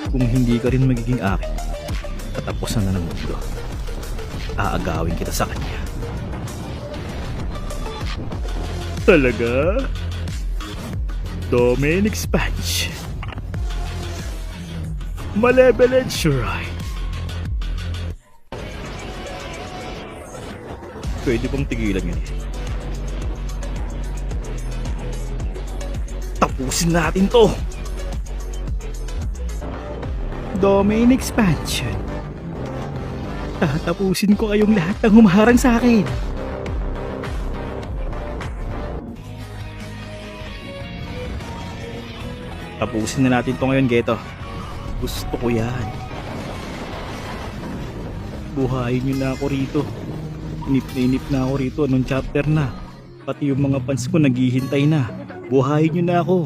Kung hindi ka rin magiging akin, katapusan na ng mundo. Aagawin kita sa kanya. Talaga? Domain expansion. Malevolent Shrine. Pwede bang tigilan yun eh? Tapusin natin to! Domain expansion. Tatapusin ko kayong lahat ng humaharang sa akin. Tapusin na natin to ngayon, Geto. Gusto ko yan. Buhayin niyo na ako rito. Inip na ako rito. Anong chapter na? Pati yung mga fans ko naghihintay na. Buhayin niyo na ako.